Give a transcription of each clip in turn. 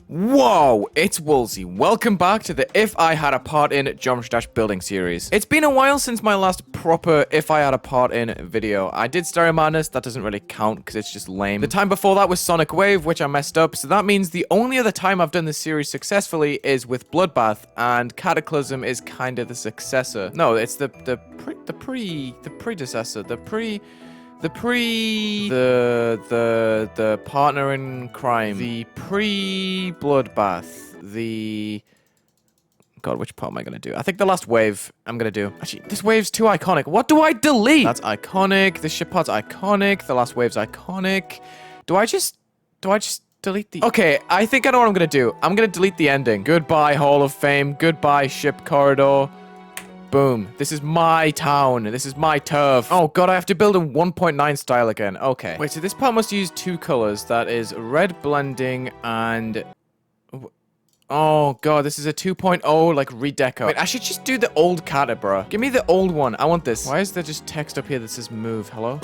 Whoa, it's Wulzy. Welcome back to the If I Had a Part in Geometry Dash Building series. It's been a while since my last proper If I Had a Part in video. I did Stereo Madness, that doesn't really count because it's just lame. The time before that was Sonic Wave, which I messed up, so that means the only other time I've done this series successfully is with Bloodbath, and Cataclysm is kind of the successor. No, it's the predecessor, the partner in crime, the pre-bloodbath, God, which part am I gonna do? I think the last wave I'm gonna do. Actually, this wave's too iconic. What do I delete? That's iconic. This ship part's iconic. The last wave's iconic. Do I just delete the... Okay, I think I know what I'm gonna do. I'm gonna delete the ending. Goodbye, Hall of Fame. Goodbye, ship corridor. Boom. This is my town. This is my turf. Oh god, I have to build in 1.9 style again. Okay. Wait, so this part must use two colors. That is red blending and... Oh god, this is a 2.0 like redeco. Wait, I should just do the old kata, bro. Give me the old one. I want this. Why is there just text up here that says move? Hello?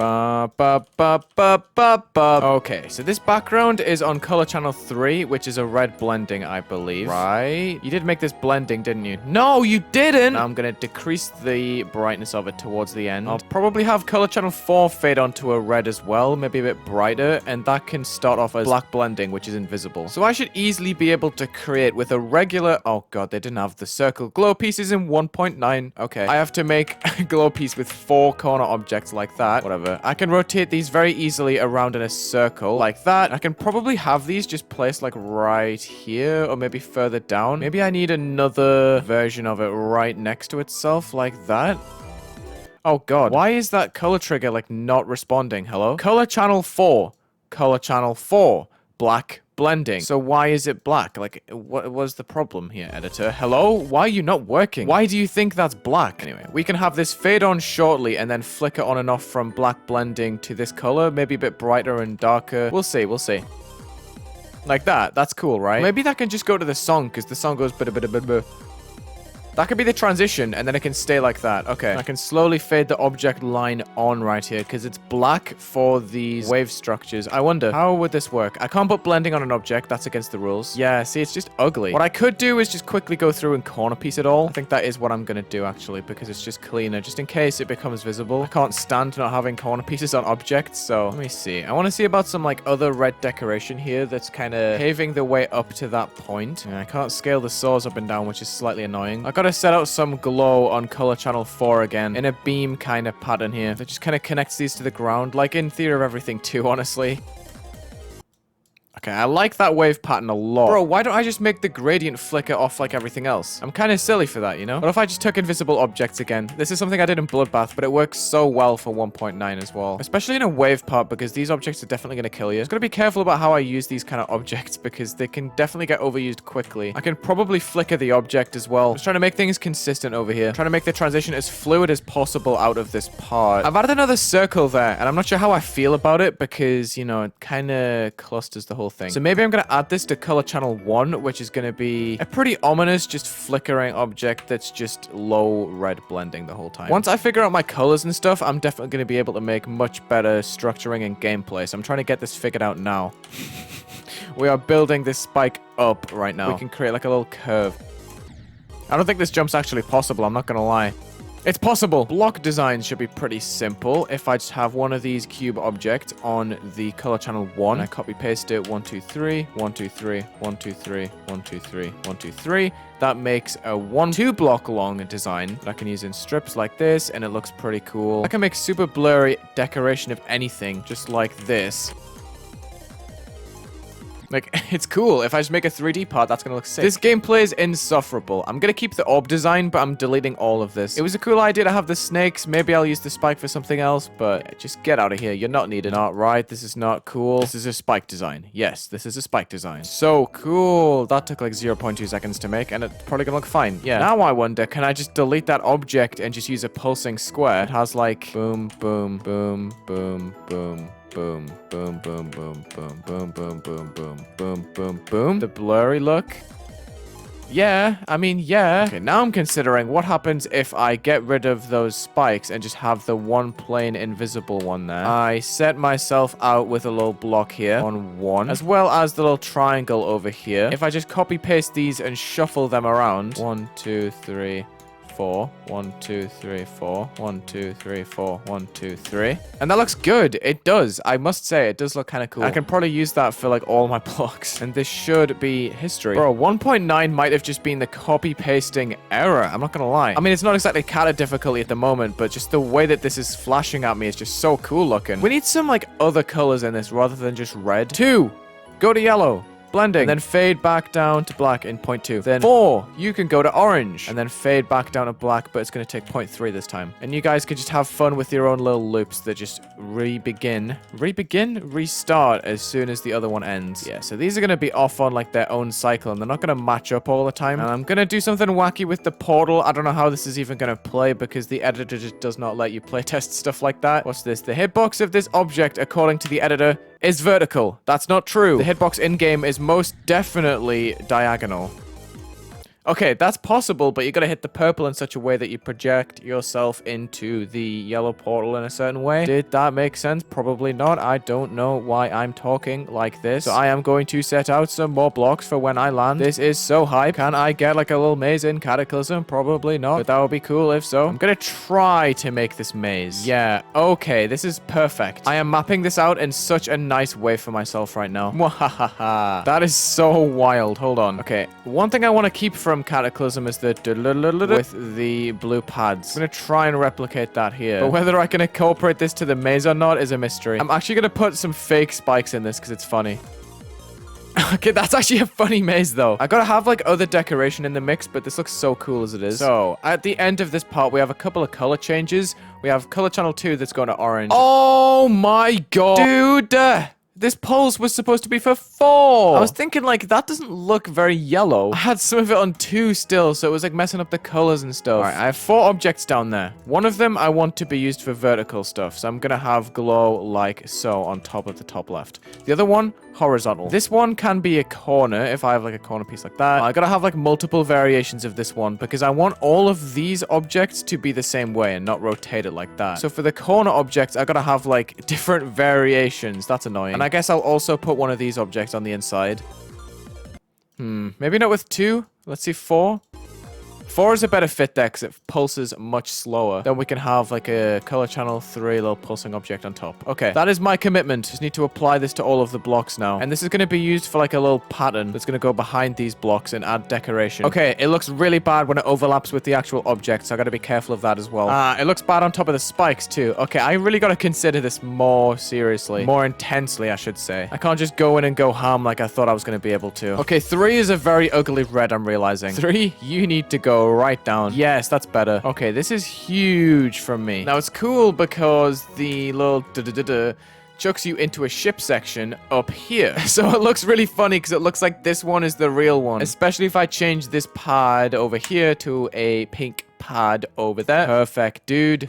Okay, so this background is on color channel 3, which is a red blending, I believe. Right? You did make this blending, didn't you? No, you didn't! Now I'm gonna decrease the brightness of it towards the end. I'll probably have color channel 4 fade onto a red as well, maybe a bit brighter, and that can start off as black blending, which is invisible. So I should easily be able to create with a regular... Oh god, they didn't have the circle glow pieces in 1.9. Okay. I have to make a glow piece with 4 corner objects like that. Whatever. I can rotate these very easily around in a circle like that. I can probably have these just placed like right here or maybe further down. Maybe I need another version of it right next to itself like that. Oh god. Why is that color trigger like not responding? Hello? Color channel 4. Color channel 4. Black blending. So why is it black? Like, what was the problem here, editor? Hello? Why are you not working? Why do you think that's black? Anyway, we can have this fade on shortly and then flicker on and off from black blending to this color. Maybe a bit brighter and darker. We'll see, we'll see. Like that. That's cool, right? Maybe that can just go to the song, because the song goes bit. That could be the transition, and then it can stay like that. Okay. I can slowly fade the object line on right here, because it's black for these wave structures. I wonder, how would this work? I can't put blending on an object. That's against the rules. Yeah, see, it's just ugly. What I could do is just quickly go through and corner piece it all. I think that is what I'm going to do, actually, because it's just cleaner, just in case it becomes visible. I can't stand not having corner pieces on objects, so let me see. I want to see about some, like, other red decoration here that's kind of paving the way up to that point. And I can't scale the saws up and down, which is slightly annoying. I gotta set out some glow on color channel 4 again in a beam kind of pattern here that just kind of connects these to the ground, like in Theory of Everything 2, honestly. Okay, I like that wave pattern a lot. Bro, why don't I just make the gradient flicker off like everything else? I'm kind of silly for that, you know? What if I just took invisible objects again? This is something I did in Bloodbath, but it works so well for 1.9 as well. Especially in a wave part, because these objects are definitely going to kill you. I've got to be careful about how I use these kind of objects, because they can definitely get overused quickly. I can probably flicker the object as well. I'm just trying to make things consistent over here. I'm trying to make the transition as fluid as possible out of this part. I've added another circle there, and I'm not sure how I feel about it, because, you know, it kind of clusters the whole thing. So maybe I'm going to add this to color channel 1, which is going to be a pretty ominous, just flickering object that's just low red blending the whole time. Once I figure out my colors and stuff, I'm definitely going to be able to make much better structuring and gameplay. So I'm trying to get this figured out now. We are building this spike up right now. We can create like a little curve. I don't think this jump's actually possible, I'm not going to lie. It's possible. Block design should be pretty simple. If I just have one of these cube objects on the color channel 1, I copy paste it 1, 2, 3, 1, 2, 3, 1, 2, 3, 1, 2, 3, 1, 2, 3. That makes a 1-2 block long design that I can use in strips like this, and it looks pretty cool. I can make super blurry decoration of anything, just like this. Like, it's cool. If I just make a 3D part, that's gonna look sick. This gameplay is insufferable. I'm gonna keep the orb design, but I'm deleting all of this. It was a cool idea to have the snakes. Maybe I'll use the spike for something else, but just get out of here. You're not needed. Not right. This is not cool. This is a spike design. Yes, this is a spike design. So cool. That took like 0.2 seconds to make, and it's probably gonna look fine. Yeah. Now I wonder, can I just delete that object and just use a pulsing square? It has like boom, boom, boom, boom, boom. Boom, boom, boom, boom, boom, boom, boom, boom, boom, boom, boom, boom. The blurry look. Yeah, I mean, yeah. Okay, now I'm considering what happens if I get rid of those spikes and just have the one plain invisible one there. I set myself out with a little block here on one, as well as the little triangle over here. If I just copy paste these and shuffle them around, 1, 2, 3, 4, 1, 2, 3, 4, 1, 2, 3, 4, 1, 2, 3. And that looks good. It does. I must say, it does look kind of cool. I can probably use that for like all my blocks. And this should be history. Bro, 1.9 might have just been the copy pasting error. I'm not gonna lie. I mean, it's not exactly kind of difficulty at the moment, but just the way that this is flashing at me is just so cool looking. We need some like other colors in this rather than just red. 2, go to yellow. Blending, and then fade back down to black in 0.2. Then 4, you can go to orange, and then fade back down to black, but it's going to take 0.3 this time. And you guys can just have fun with your own little loops that just restart as soon as the other one ends. Yeah, so these are going to be off on like their own cycle, and they're not going to match up all the time. And I'm going to do something wacky with the portal. I don't know how this is even going to play because the editor just does not let you playtest stuff like that. What's this? The hitbox of this object, according to the editor, is vertical. That's not true. The hitbox in-game is most definitely diagonal. Okay, that's possible, but you gotta hit the purple in such a way that you project yourself into the yellow portal in a certain way. Did that make sense? Probably not. I don't know why I'm talking like this. So I am going to set out some more blocks for when I land. This is so hype. Can I get like a little maze in Cataclysm? Probably not, but that would be cool if so. I'm gonna try to make this maze. Yeah, okay, this is perfect. I am mapping this out in such a nice way for myself right now. Mwahaha. That is so wild. Hold on. Okay, one thing I want to keep from Cataclysm is the with the blue pads. I'm gonna try and replicate that here, but whether I can incorporate this to the maze or not is a mystery. I'm actually gonna put some fake spikes in this because it's funny. Okay, that's actually a funny maze though. I gotta have like other decoration in the mix, but this looks so cool as it is. So at the end of this part, we have a couple of color changes. We have color channel 2 that's going to orange. Oh my god, dude. This pulse was supposed to be for 4. I was thinking, like, that doesn't look very yellow. I had some of it on 2 still, so it was, like, messing up the colors and stuff. All right, I have 4 objects down there. One of them I want to be used for vertical stuff, so I'm gonna have glow like so on top of the top left. The other one, horizontal. This one can be a corner if I have, like, a corner piece like that. I gotta have, like, multiple variations of this one because I want all of these objects to be the same way and not rotate it like that. So for the corner objects, I gotta have, like, different variations. That's annoying. And I guess I'll also put one of these objects on the inside. Maybe not with 2. Let's see, 4. 4 is a better fit there because it pulses much slower. Then we can have like a color channel 3 little pulsing object on top. Okay, that is my commitment. Just need to apply this to all of the blocks now. And this is going to be used for like a little pattern that's going to go behind these blocks and add decoration. Okay, it looks really bad when it overlaps with the actual object, so I got to be careful of that as well. It looks bad on top of the spikes too. Okay, I really got to consider this more seriously. More intensely, I should say. I can't just go in and go ham like I thought I was going to be able to. Okay, 3 is a very ugly red, I'm realizing. 3, you need to go right down. Yes, that's better. Okay, this is huge from me. Now, it's cool because the little chucks you into a ship section up here. So it looks really funny because it looks like this one is the real one. Especially if I change this pad over here to a pink pad over there. Perfect, dude.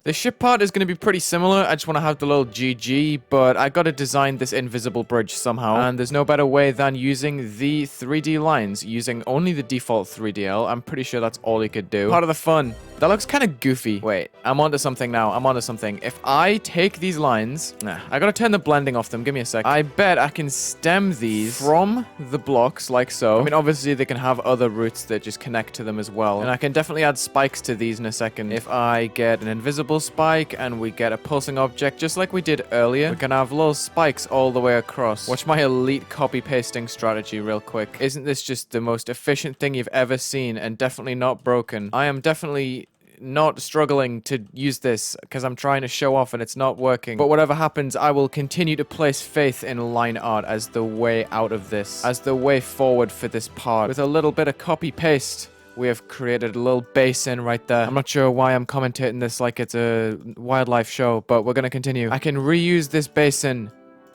The ship part is going to be pretty similar. I just want to have the little GG, but I got to design this invisible bridge somehow. And there's no better way than using the 3D lines, using only the default 3DL. I'm pretty sure that's all you could do. Part of the fun. That looks kind of goofy. Wait, I'm onto something now. I'm onto something. If I take these lines, I got to turn the blending off them. Give me a sec. I bet I can stem these from the blocks like so. I mean, obviously they can have other routes that just connect to them as well. And I can definitely add spikes to these in a second. If I get an invisible spike and we get a pulsing object just like we did earlier, we can have little spikes all the way across. Watch my elite copy pasting strategy real quick. Isn't this just the most efficient thing you've ever seen and definitely not broken? I am definitely not struggling to use this because I'm trying to show off and it's not working. But whatever happens, I will continue to place faith in line art as the way out of this, as the way forward for this part. With a little bit of copy paste, we have created a little basin right there. I'm not sure why I'm commentating this like it's a wildlife show, but we're gonna continue. I can reuse this basin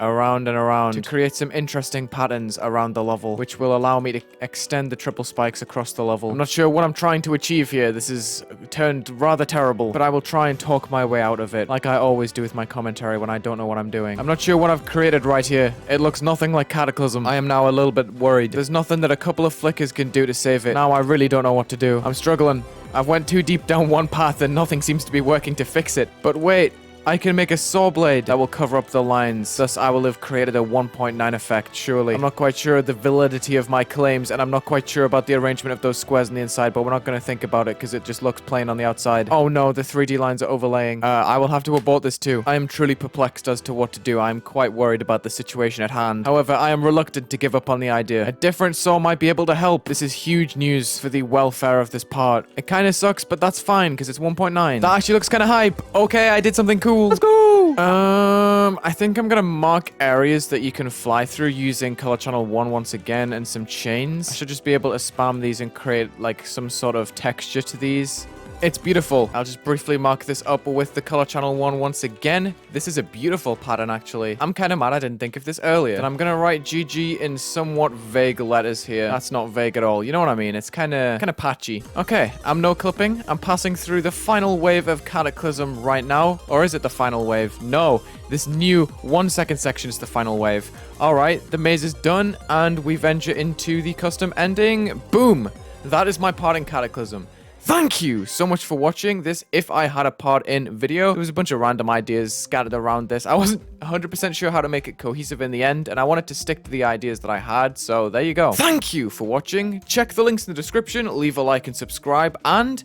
around and around to create some interesting patterns around the level, which will allow me to extend the triple spikes across the level. I'm not sure what I'm trying to achieve here. This is turned rather terrible, but I will try and talk my way out of it, like I always do with my commentary when I don't know what I'm doing. I'm not sure what I've created right here. It looks nothing like Cataclysm. I am now a little bit worried. There's nothing that a couple of flickers can do to save it. Now I really don't know what to do. I'm struggling. I've went too deep down one path and nothing seems to be working to fix it. But wait, I can make a saw blade that will cover up the lines. Thus, I will have created a 1.9 effect, surely. I'm not quite sure of the validity of my claims, and I'm not quite sure about the arrangement of those squares on the inside, but we're not going to think about it because it just looks plain on the outside. Oh no, the 3D lines are overlaying. I will have to abort this too. I am truly perplexed as to what to do. I am quite worried about the situation at hand. However, I am reluctant to give up on the idea. A different saw might be able to help. This is huge news for the welfare of this part. It kind of sucks, but that's fine because it's 1.9. That actually looks kind of hype. Okay, I did something cool. Let's go! I think I'm gonna mark areas that you can fly through using color channel 1 once again and some chains. I should just be able to spam these and create like some sort of texture to these. It's beautiful. I'll just briefly mark this up with the color channel 1 once again. This is a beautiful pattern, actually. I'm kind of mad I didn't think of this earlier. And I'm gonna write GG in somewhat vague letters here. That's not vague at all. You know what I mean? It's kind of patchy. Okay, I'm no clipping. I'm passing through the final wave of Cataclysm right now. Or is it the final wave? No, this new 1 second section is the final wave. All right, the maze is done, and we venture into the custom ending. Boom! That is my part in Cataclysm. Thank you so much for watching this If I Had a Part in video. There was a bunch of random ideas scattered around this. I wasn't 100% sure how to make it cohesive in the end, and I wanted to stick to the ideas that I had, so there you go. Thank you for watching. Check the links in the description, leave a like and subscribe, and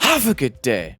have a good day.